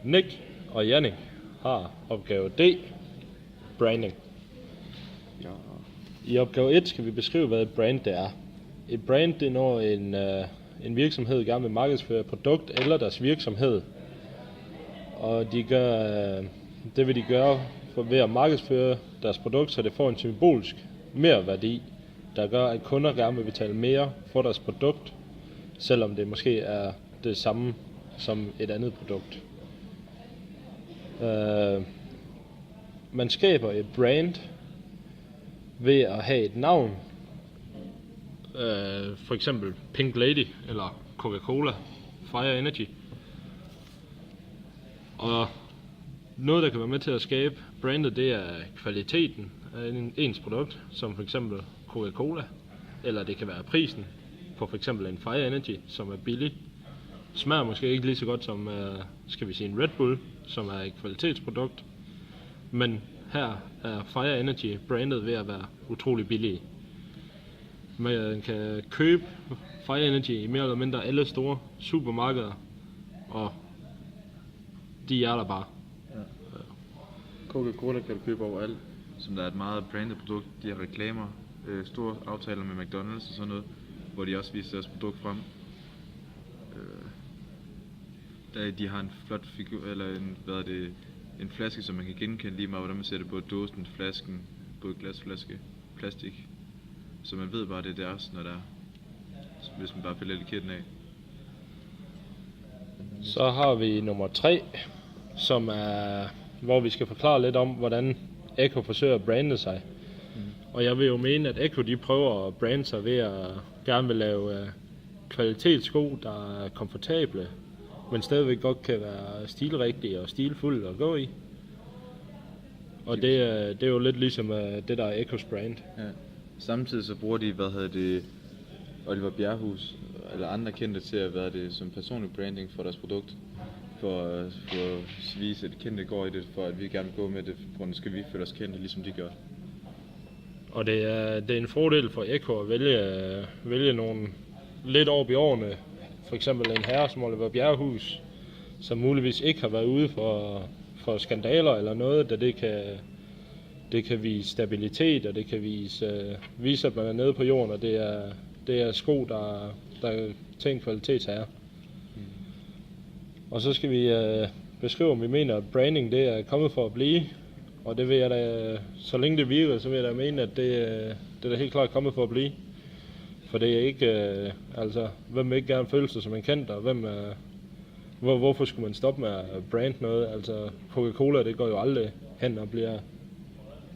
Nick og Jannik har opgave D, branding. Ja. I opgave 1 skal vi beskrive, hvad et brand det er. Et brand det er, når en virksomhed gerne vil markedsføre et produkt eller deres virksomhed. Og det vil de gøre ved at markedsføre deres produkt, så det får en symbolsk mere værdi, der gør, at kunder gerne vil betale mere for deres produkt, selvom det måske er det samme som et andet produkt. Man skaber et brand ved at have et navn, for eksempel Pink Lady eller Coca-Cola, Fire Energy. Og noget, der kan være med til at skabe brandet, det er kvaliteten af ens produkt, som for eksempel Coca-Cola, eller det kan være prisen på for eksempel en Fire Energy, som er billig. Smager måske ikke lige så godt som, skal vi sige, en Red Bull, som er et kvalitetsprodukt, men her er Fire Energy brandet ved at være utrolig billige. Man kan købe Fire Energy i mere eller mindre alle store supermarkeder, og de er der bare. Ja. Coca-Cola kan du købe overalt, som der er et meget brandet produkt. De har reklamer, store aftaler med McDonald's og sådan noget, hvor de også viser deres produkt frem. De har en flot figur, eller en flaske, som man kan genkende lige meget, hvordan man sætter både dåsen, flasken, både glasflaske, plastik. Så man ved bare, det er deres, når der er, hvis man bare fælder etiketten af. Så har vi nummer 3, som er, hvor vi skal forklare lidt om, hvordan Ecco forsøger at brande sig. Og jeg vil jo mene, at Ecco de prøver at brande sig ved at gerne vil lave kvalitetssko, der er komfortable, men stadigvæk godt kan være stilrigtige og stilfulde at gå i. Og det er jo lidt ligesom det, der er Eccos brand. Ja. Samtidig så bruger de, Oliver Bjerrehus eller andre kendte til at som personlig branding for deres produkt. For at vise, at kendte går i det, for at vi gerne vil gå med det, for at skal vi føle os kendte, ligesom de gør. Og det er en fordel for Ecco at vælge nogle lidt over i årene. For eksempel en herre som Oliver Bjerrehus, som muligvis ikke har været ude for skandaler eller noget, da det kan vise stabilitet, og det kan vise, at man er nede på jorden, og det er sko, der er til en kvalitetsherre. Og så skal vi beskrive, om vi mener, at branding det er kommet for at blive. Og det vil jeg da, så længe det virker, så vil jeg da mene, at det er da helt klart kommet for at blive. For det er ikke, hvem vil ikke gerne føle sig som en kendt, og hvorfor skulle man stoppe med at brande noget? Altså, Coca-Cola, det går jo aldrig hen og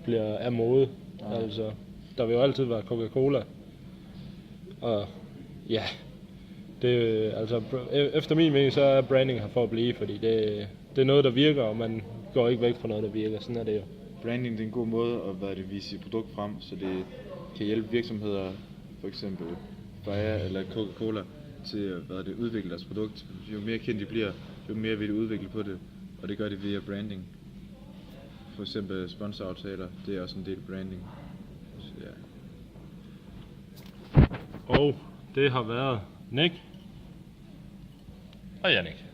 bliver af mode. Ja. Altså, der vil jo altid være Coca-Cola. Og ja, efter min mening, så er branding her for at blive, fordi det er noget, der virker, og man går ikke væk fra noget, der virker. Sådan er det jo. Branding det er en god måde at vise sit produkt frem, så det kan hjælpe virksomheder, for eksempel Bayer eller Coca-Cola, til at udvikle deres produkt. Jo mere kendt de bliver, jo mere vil de udvikle på det, og det gør de via branding. For eksempel sponsoraftaler, det er også en del branding. Så, ja. Og det har været Nick og Jannik.